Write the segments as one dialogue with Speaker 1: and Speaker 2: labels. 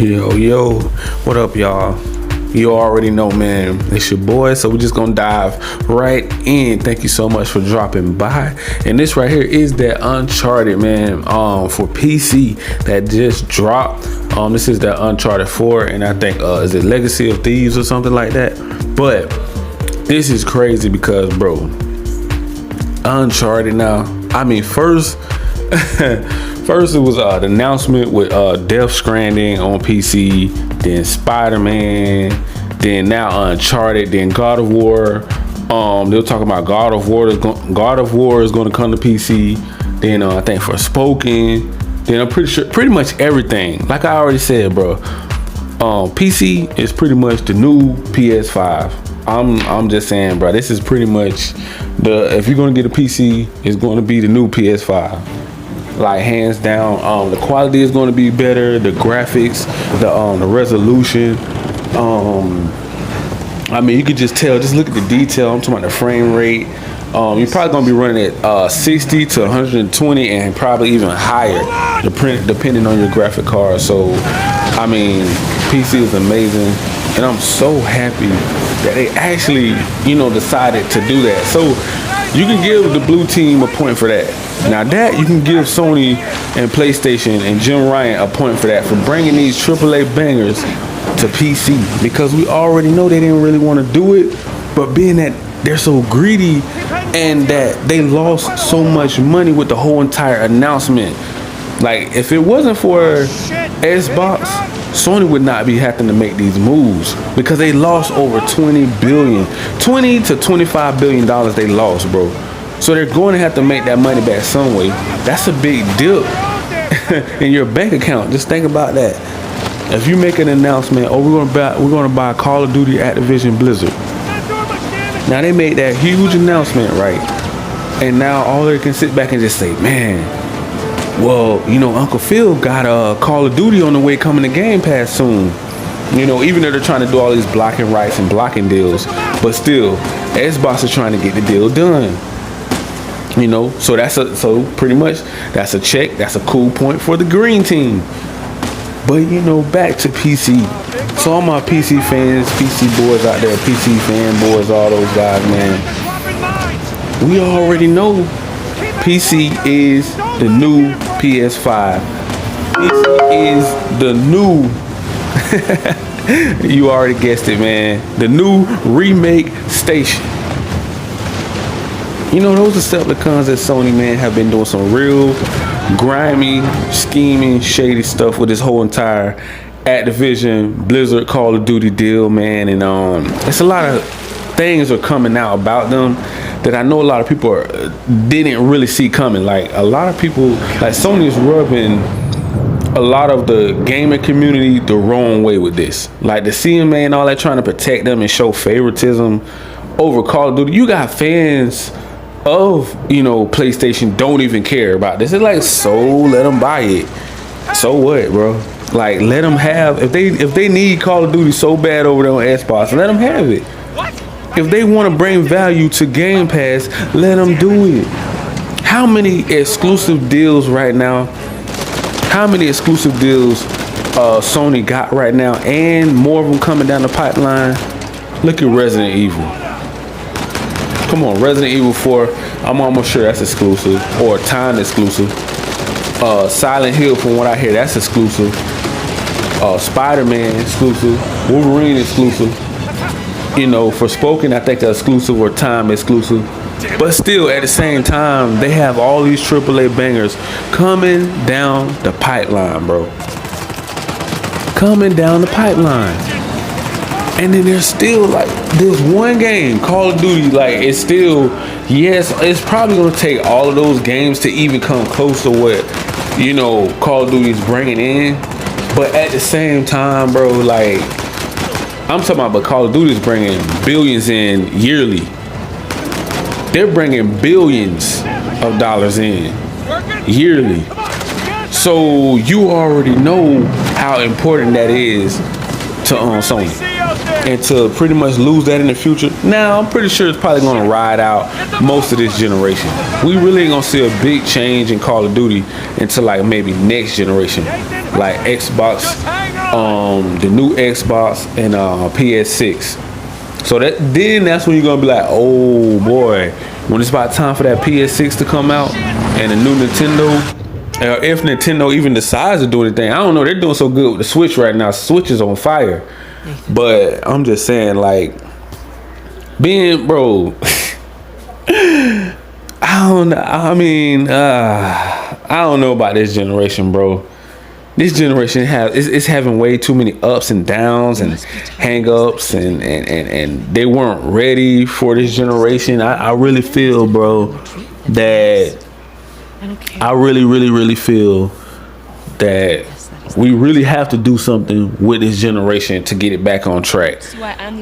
Speaker 1: Yo, what up, y'all? You already know, man, it's your boy, so we're just gonna dive right in. Thank you so much for dropping by. And this right here is that Uncharted, man, for PC that just dropped. This is that Uncharted 4, and I think is it Legacy of Thieves or something like that. But this is crazy because, bro, Uncharted now. I mean, first it was the announcement with Death Stranding on PC, then Spider-Man, then now Uncharted, then God of War. They were talking about God of War is going to come to PC. Then I think Forspoken. Then I'm pretty much everything. Like I already said, bro. PC is pretty much the new PS5. I'm just saying, bro. This is pretty much if you're gonna get a PC, it's going to be the new PS5. Like hands down. The quality is going to be better. The graphics, the resolution. I mean, you could just tell. Just look at the detail. I'm talking about the frame rate. You're probably gonna be running at 60 to 120 and probably even higher, depending on your graphic card. So, I mean, PC is amazing, and I'm so happy that they actually, decided to do that. So, you can give the blue team a point for that. Now that you can give Sony and PlayStation and Jim Ryan a point for that, for bringing these AAA bangers to PC, because we already know they didn't really want to do it, but being that they're so greedy and that they lost so much money with the whole entire announcement. Like, if it wasn't for Xbox, Sony would not be having to make these moves, because they lost over 20 to 25 billion dollars they lost, bro. So they're going to have to make that money back some way. That's a big dip in your bank account. Just think about that. If you make an announcement, we're going to buy Call of Duty, Activision, Blizzard. Now they made that huge announcement, right? And now all they can sit back and just say, man, well, Uncle Phil got Call of Duty on the way coming to Game Pass soon. Even though they're trying to do all these blocking rights and blocking deals, but still, Xbox is trying to get the deal done. So pretty much that's a check. That's a cool point for the green team. But back to PC. So all my PC fans, PC boys out there, PC fanboys, all those guys, man. We already know PC is the new PS5. PC is the new, you already guessed it, man, the new remake station. Those Decepticons at Sony, man, have been doing some real grimy, scheming, shady stuff with this whole entire Activision, Blizzard, Call of Duty deal, man. And it's a lot of things are coming out about them that I know a lot of people didn't really see coming. Like, a lot of people, like Sony is rubbing a lot of the gaming community the wrong way with this. Like the CMA and all that, trying to protect them and show favoritism over Call of Duty. You got fans of PlayStation don't even care about this. It's like, so let them buy it. So what, bro? Like, let them have, if they need Call of Duty so bad over there on Xbox, let them have it. If they want to bring value to Game Pass, let them do it. How many exclusive deals right now? How many exclusive deals Sony got right now, and more of them coming down the pipeline? Look at Resident Evil. Come on, Resident Evil 4, I'm almost sure that's exclusive, or time exclusive. Silent Hill, from what I hear, that's exclusive. Spider-Man exclusive. Wolverine exclusive. Forspoken, I think that's exclusive, or time exclusive. But still, at the same time, they have all these AAA bangers coming down the pipeline, bro. Coming down the pipeline. And then there's still, like, there's one game, Call of Duty, like, it's still, yes, it's probably going to take all of those games to even come close to what, Call of Duty is bringing in. But at the same time, bro, like, I'm talking about, but Call of Duty is bringing billions in yearly. They're bringing billions of dollars in yearly. So you already know how important that is to Sony. And to pretty much lose that in the future, now I'm pretty sure it's probably going to ride out most of this generation. We really ain't going to see a big change in Call of Duty until like maybe next generation, like Xbox the new Xbox and PS6. So that's when you're gonna be like, oh boy, when it's about time for that PS6 to come out and the new Nintendo. If Nintendo even decides to do anything, I don't know. They're doing so good with the Switch right now. Switch is on fire. But I'm just saying, like, bro. I don't know. I mean, I don't know about this generation, bro. This generation it's having way too many ups and downs and hang-ups and they weren't ready for this generation. I really feel, bro, that I really feel that we really have to do something with this generation to get it back on track,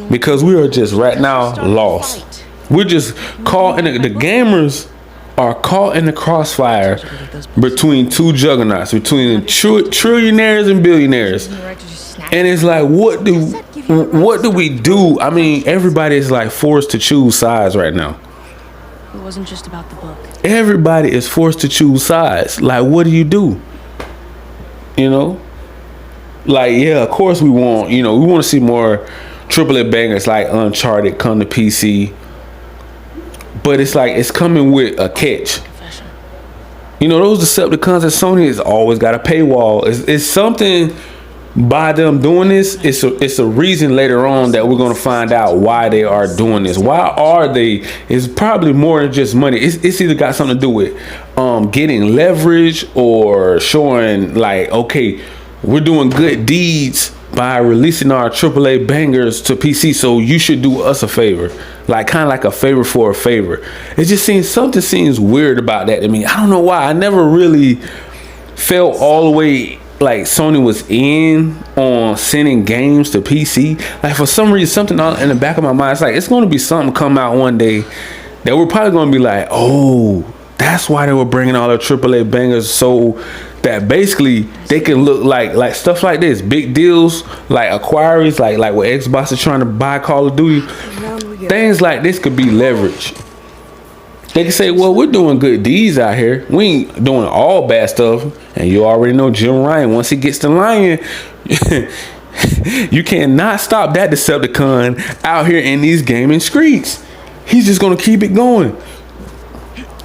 Speaker 1: because we are just right now lost. We're just caught in the gamers are caught in the crossfire between two juggernauts, between trillionaires and billionaires. And it's like, what do we do? I mean, everybody is like forced to choose sides right now.
Speaker 2: It wasn't just about the book.
Speaker 1: Everybody is forced to choose sides. Like, what do? You know? Like, yeah, of course we want to see more AAA bangers like Uncharted come to PC. But it's like, it's coming with a catch. Those Decepticons at Sony has always got a paywall. It's something by them doing this. It's a reason later on that we're going to find out why they are doing this. Why are they? It's probably more than just money. It's either got something to do with getting leverage or showing like, okay, we're doing good deeds by releasing our AAA bangers to PC, so you should do us a favor. Like, kind of like a favor for a favor. It just seems weird about that to me. I don't know why. I never really felt all the way like Sony was in on sending games to PC. Like, for some reason, something in the back of my mind, it's like, it's going to be something come out one day that we're probably going to be like, oh, that's why they were bringing all their AAA bangers, so that basically they can look like stuff like this, big deals, like acquiries, like what Xbox is trying to buy Call of Duty. Things like this could be leverage. They can say, well, we're doing good deeds out here. We ain't doing all bad stuff. And you already know Jim Ryan, once he gets to lying, you cannot stop that Decepticon out here in these gaming streets. He's just going to keep it going.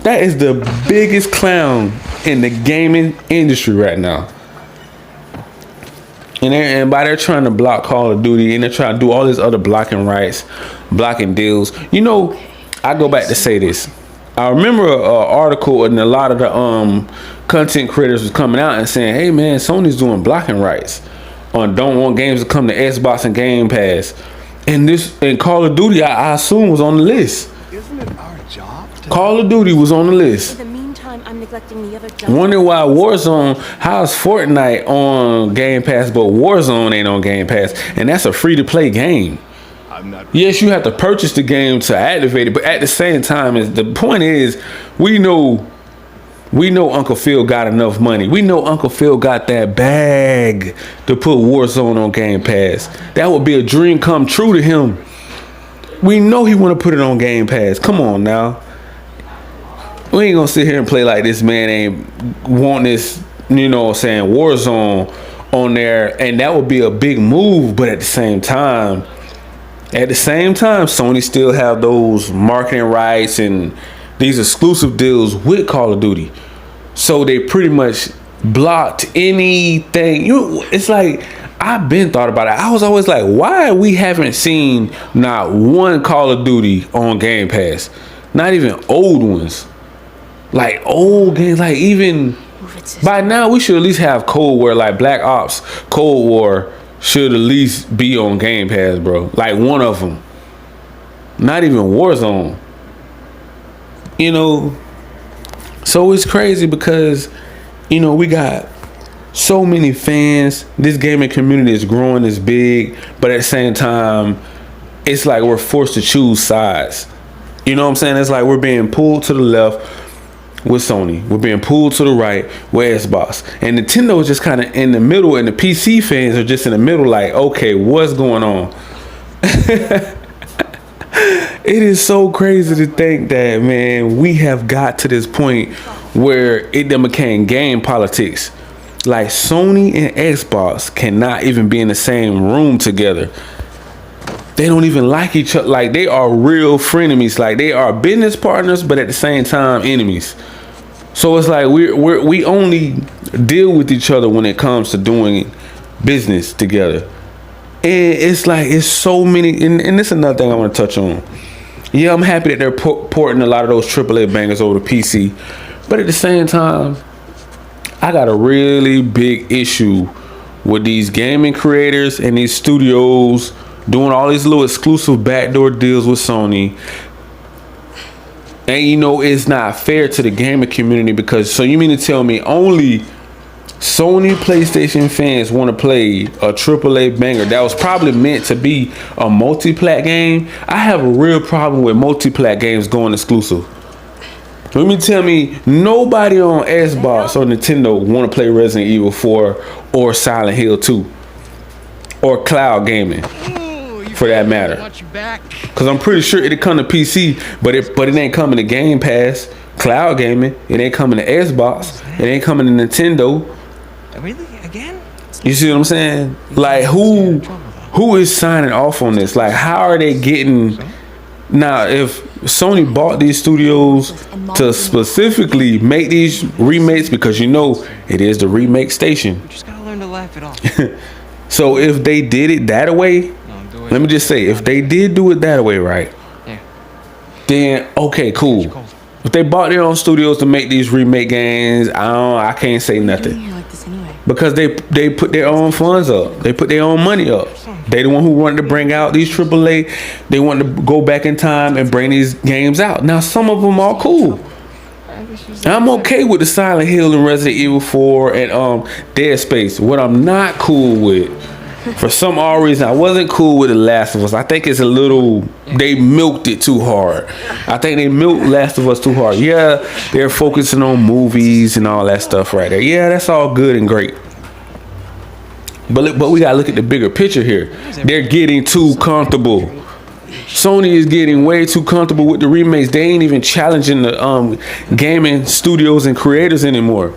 Speaker 1: That is the biggest clown in the gaming industry right now. And by they're trying to block Call of Duty, and they're trying to do all this other blocking rights, blocking deals. I go back to say this. I remember an article, and a lot of the content creators was coming out and saying, hey man, Sony's doing blocking rights on don't want games to come to Xbox and Game Pass. And Call of Duty, I assume, was on the list.
Speaker 3: Isn't it our job?
Speaker 1: Call of Duty was on the list.
Speaker 2: In the meantime, I'm neglecting the other jobs.
Speaker 1: Wonder why Warzone, how's Fortnite on Game Pass, but Warzone ain't on Game Pass, and that's a free-to-play game. Yes, you have to purchase the game to activate it, but at the same time, the point is, we know Uncle Phil got enough money. We know Uncle Phil got that bag to put Warzone on Game Pass. That would be a dream come true to him. We know he want to put it on Game Pass. Come on now. We ain't gonna sit here and play like this man ain't want this, Warzone on there, and that would be a big move. But at the same time, Sony still have those marketing rights and these exclusive deals with Call of Duty. So they pretty much blocked anything. It's like, I've been thought about it. I was always like, why we haven't seen not one Call of Duty on Game Pass? Not even old ones. Like old games, like even by now we should at least have Cold War, like Black Ops, Cold War should at least be on Game Pass, bro. Like one of them. Not even Warzone. So it's crazy because, we got so many fans. This gaming community is growing, is big, but at the same time, it's like we're forced to choose sides. You know what I'm saying? It's like we're being pulled to the left with Sony. We're being pulled to the right with Xbox. And Nintendo is just kind of in the middle, and the PC fans are just in the middle like, okay, what's going on? It is so crazy to think that, man, we have got to this point where it then became game politics. Like Sony and Xbox cannot even be in the same room together. They don't even like each other. Like they are real frenemies. Like they are business partners, but at the same time enemies. So it's like we only deal with each other when it comes to doing business together. And it's like it's so many. And this is another thing I want to touch on. Yeah, I'm happy that they're porting a lot of those AAA bangers over to PC, but at the same time, I got a really big issue with these gaming creators and these studios doing all these little exclusive backdoor deals with Sony. And you know, it's not fair to the gaming community because, so you mean to tell me only Sony PlayStation fans want to play a AAA banger that was probably meant to be a multi-plat game? I have a real problem with multi-plat games going exclusive. Let me tell me, nobody on Xbox or Nintendo want to play Resident Evil 4 or Silent Hill 2 or cloud gaming, for that matter. Because I'm pretty sure it'll come to PC, but it ain't coming to Game Pass. Cloud gaming, it ain't coming to Xbox. It ain't coming to Nintendo.
Speaker 3: Really? Again?
Speaker 1: You see what I'm saying? Like who is signing off on this? Like how are they getting? Now if Sony bought these studios to specifically make these remakes, because you know it is the remake station.
Speaker 3: You just gotta learn to laugh it off.
Speaker 1: So if they did it that way, let me just say, if they did do it that way, right?
Speaker 3: Yeah.
Speaker 1: Then okay, cool. If they bought their own studios to make these remake games, I can't say nothing. Because they put their own funds up. They put their own money up. They the one who wanted to bring out these AAA. They wanted to go back in time and bring these games out. Now some of them are cool. I'm okay with the Silent Hill and Resident Evil 4 and Dead Space. What I'm not cool with, for some odd reason, I wasn't cool with The Last of Us. I think it's a little, they milked it too hard. I think they milked Last of Us too hard. Yeah, they're focusing on movies and all that stuff right there. Yeah, that's all good and great. But we gotta look at the bigger picture here. They're getting too comfortable. Sony is getting way too comfortable with the remakes. They ain't even challenging the gaming studios and creators anymore.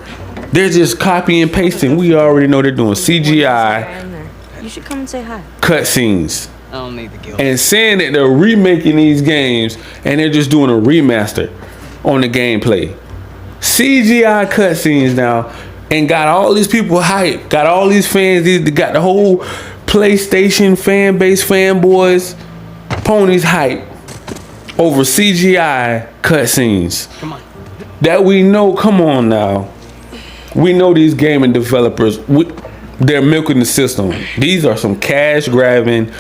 Speaker 1: They're just copy and pasting. We already know they're doing CGI.
Speaker 2: You should come and say hi.
Speaker 1: Cutscenes.
Speaker 3: I don't need the guilt.
Speaker 1: And saying that they're remaking these games and they're just doing a remaster on the gameplay. CGI cutscenes now, and got all these people hyped, got all these fans, got the whole PlayStation fan base, fanboys, ponies hyped over CGI cutscenes.
Speaker 3: Come on.
Speaker 1: That we know, come on now. We know these gaming developers, they're milking the system. These are some cash grabbing,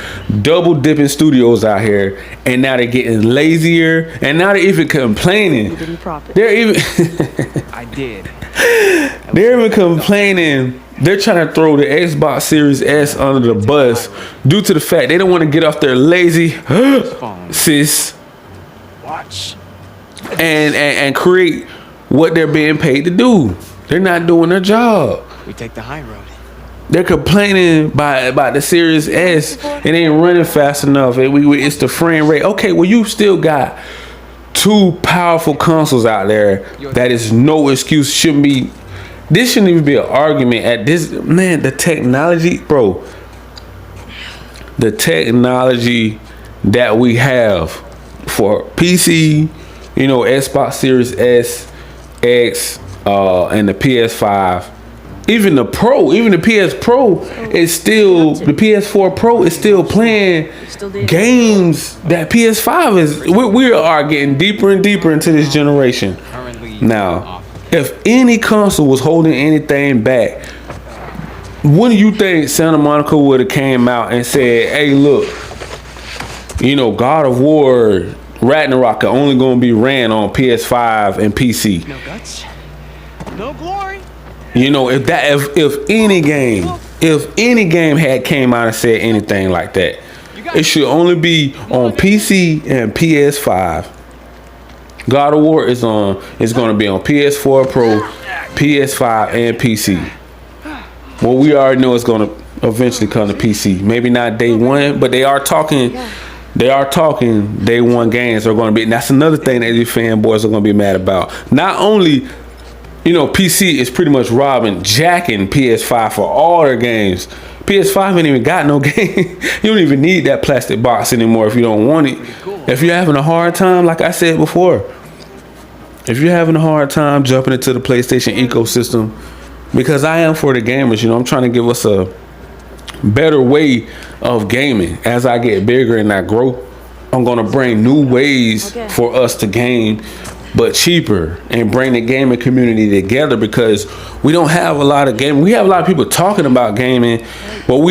Speaker 1: double dipping studios out here, and now they're getting lazier, and now they're even complaining.
Speaker 2: You didn't prop it.
Speaker 1: They're even
Speaker 3: I did.
Speaker 1: they're even complaining. They're trying to throw the Xbox Series S under the bus due to the fact they don't want to get off their lazy sis
Speaker 3: Watch.
Speaker 1: and create what they're being paid to do. They're not doing their job.
Speaker 3: We take the high road.
Speaker 1: They're complaining about the Series S. It ain't running fast enough. It's the frame rate. Okay, well, you still got two powerful consoles out there. That is no excuse. This shouldn't even be an argument at this. Man, the technology, bro. The technology that we have for PC, you know, Xbox Series S, X, and the PS5. Even the Pro, even the PS Pro is still, the PS4 Pro is still playing games that PS5 is. We are getting deeper and deeper into this generation. Now, if any console was holding anything back, when do you think Santa Monica would have came out and said, hey, look, you know, God of War, Ragnarok are only going to be ran on PS5 and PC.
Speaker 3: No guts, no glory.
Speaker 1: You know, if any game had came out and said anything like that, it should only be on PC and PS5. God of War is going to be on PS4 Pro, PS5, and PC. Well, we already know it's going to eventually come to PC. Maybe not day one, but they are talking. They are talking day one games are going to be. And that's another thing that these fanboys are going to be mad about. Not only, You know, PC is pretty much robbing, jacking PS5 for all their games. PS5 ain't even got no game. You don't even need that plastic box anymore if you don't want it. If you're having a hard time, like I said before, if you're having a hard time jumping into the PlayStation ecosystem, because I am for the gamers, you know, I'm trying to give us a better way of gaming. As I get bigger and I grow, I'm gonna bring new ways for us to game, but cheaper, and bring the gaming community together, because we don't have a lot of gaming. We have a lot of people talking about gaming, but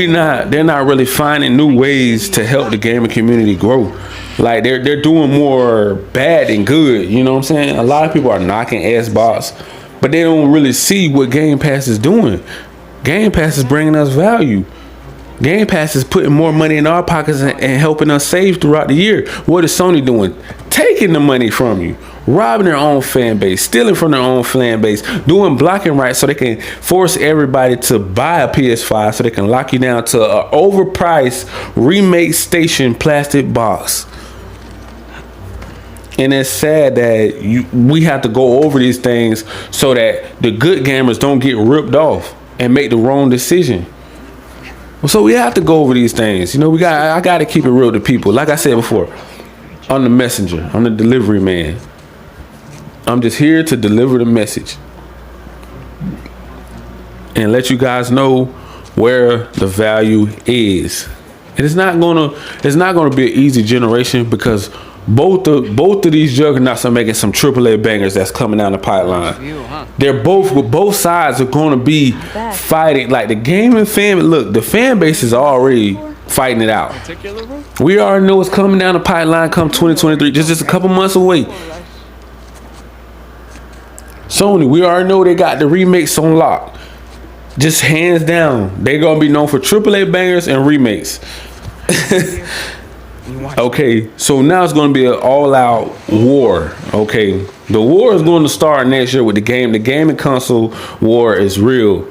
Speaker 1: they're not really finding new ways to help the gaming community grow. Like they're doing more bad than good, you know what I'm saying? A lot of people are knocking Xbox, but they don't really see what Game Pass is doing. Game Pass is bringing us value. Game Pass is putting more money in our pockets and helping us save throughout the year. What is Sony doing? Taking the money from you, robbing their own fan base, stealing from their own fan base, doing blocking rights so they can force everybody to buy a PS5 so they can lock you down to an overpriced remake station plastic box. And it's sad that we have to go over these things so that the good gamers don't get ripped off and make the wrong decision. So we have to go over these things. You know, I got to keep it real to people. Like I said before, I'm the messenger. I'm the delivery man. I'm just here to deliver the message and let you guys know where the value is. And it's not gonna be an easy generation, because both of these juggernauts are making some AAA bangers that's coming down the pipeline. They're both sides are going to be fighting. Like the gaming fan, look, the fan base is already fighting it out. We already know what's coming down the pipeline come 2023, just a couple months away. Sony, we already know they got the remakes on lock. Just hands down, they're gonna be known for AAA bangers and remakes. Okay, so now it's going to be an all-out war. Okay, the war is going to start next year with the game. The gaming console war is real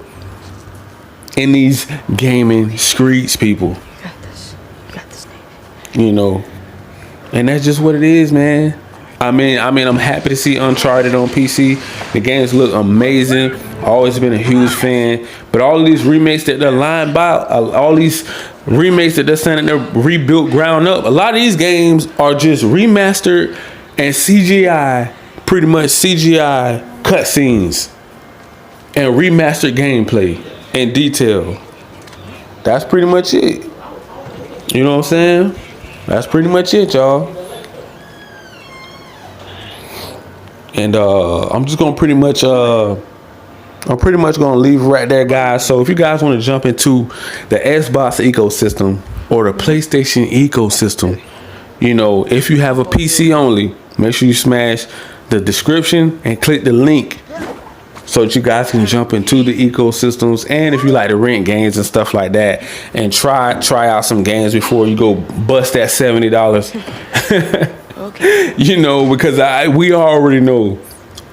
Speaker 1: in these gaming streets, people.
Speaker 2: You got this, Nate.
Speaker 1: You know, and that's just what it is, man. I mean, I'm happy to see Uncharted on PC. The games look amazing. Always been a huge fan. But all of these remakes that they're lying about, all these remakes that they're saying that they're rebuilt ground up, a lot of these games are just remastered and CGI, pretty much CGI cutscenes and remastered gameplay and detail. That's pretty much it. You know what I'm saying? That's pretty much it, y'all. And I'm just gonna pretty much gonna leave it right there, guys. So if you guys want to jump into the Xbox ecosystem or the PlayStation ecosystem, you know, if you have a PC only, make sure you smash the description and click the link so that you guys can jump into the ecosystems. And if you like to rent games and stuff like that, and try out some games before you go bust that $70. Okay. You know, because we already know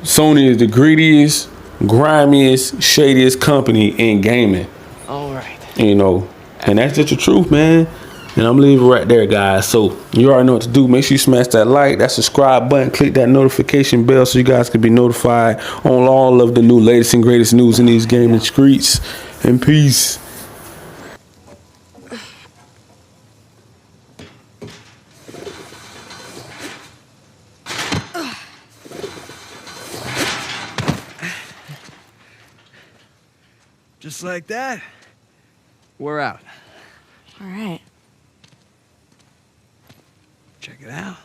Speaker 1: Sony is the greediest, grimiest, shadiest company in gaming.
Speaker 3: All right.
Speaker 1: You know, and that's just the truth, man. And I'm leaving right there, guys. So you already know what to do. Make sure you smash that like, that subscribe button, click that notification bell so you guys can be notified on all of the new latest and greatest news in these gaming streets. And peace.
Speaker 3: Just like that, we're out.
Speaker 2: All right.
Speaker 3: Check it out.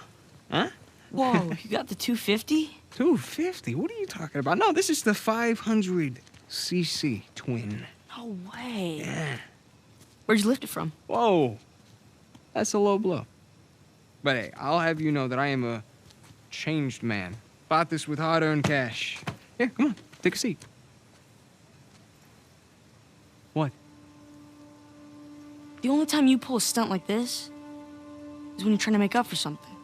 Speaker 3: Huh?
Speaker 2: Whoa, you got the 250?
Speaker 3: 250? What are you talking about? No, this is the 500cc twin.
Speaker 2: No way.
Speaker 3: Yeah.
Speaker 2: Where'd you lift it from?
Speaker 3: Whoa. That's a low blow. But hey, I'll have you know that I am a changed man. Bought this with hard-earned cash. Yeah, come on, take a seat. What?
Speaker 2: The only time you pull a stunt like this is when you're trying to make up for something.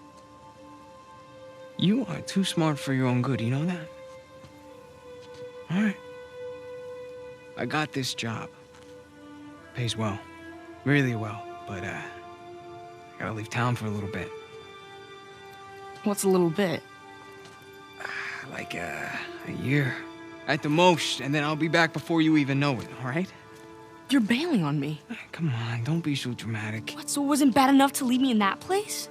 Speaker 3: You are too smart for your own good, you know that? All right. I got this job. Pays well. Really well. But, I gotta leave town for a little bit.
Speaker 2: What's a little bit?
Speaker 3: Like, a year. At the most, and then I'll be back before you even know it, all right?
Speaker 2: You're bailing on me.
Speaker 3: Come on, don't be so dramatic.
Speaker 2: What, so it wasn't bad enough to leave me in that place?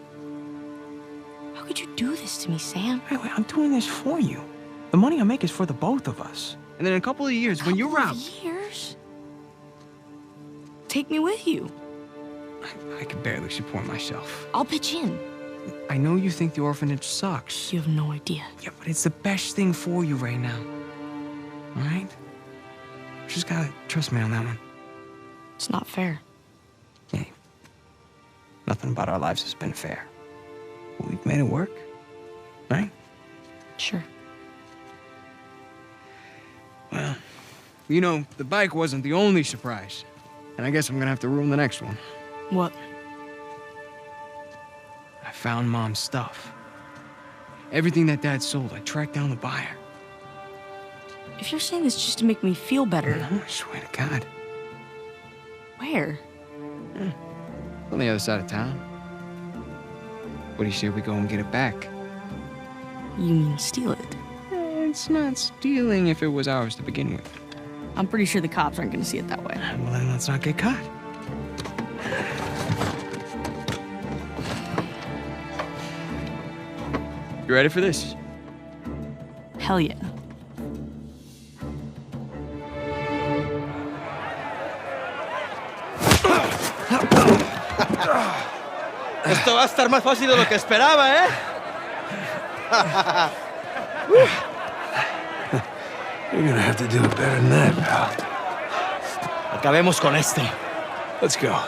Speaker 2: How could you do this to me, Sam?
Speaker 3: Wait, I'm doing this for you. The money I make is for the both of us. And then in a couple of years, when you're out...
Speaker 2: Years? Take me with you.
Speaker 3: I can barely support myself.
Speaker 2: I'll pitch in.
Speaker 3: I know you think the orphanage sucks.
Speaker 2: You have no idea.
Speaker 3: Yeah, but it's the best thing for you right now. All right? Just gotta trust me on that one.
Speaker 2: It's not fair.
Speaker 3: Hey, nothing about our lives has been fair. But we've made it work, right?
Speaker 2: Sure.
Speaker 3: Well, you know, the bike wasn't the only surprise. And I guess I'm gonna have to ruin the next one.
Speaker 2: What?
Speaker 3: I found Mom's stuff. Everything that Dad sold, I tracked down the buyer.
Speaker 2: If you're saying this just to make me feel better...
Speaker 3: No, I swear to God.
Speaker 2: Where?
Speaker 3: On the other side of town. What do you say we go and get it back?
Speaker 2: You mean steal it?
Speaker 3: It's not stealing if it was ours to begin with.
Speaker 2: I'm pretty sure the cops aren't gonna see it that way.
Speaker 3: Well, then let's not get caught. You ready for this?
Speaker 2: Hell yeah.
Speaker 4: Esto va a estar más fácil de lo que esperaba, ¿eh?
Speaker 5: You're gonna have to do it better than that, pal.
Speaker 4: Acabemos con este.
Speaker 5: Let's go.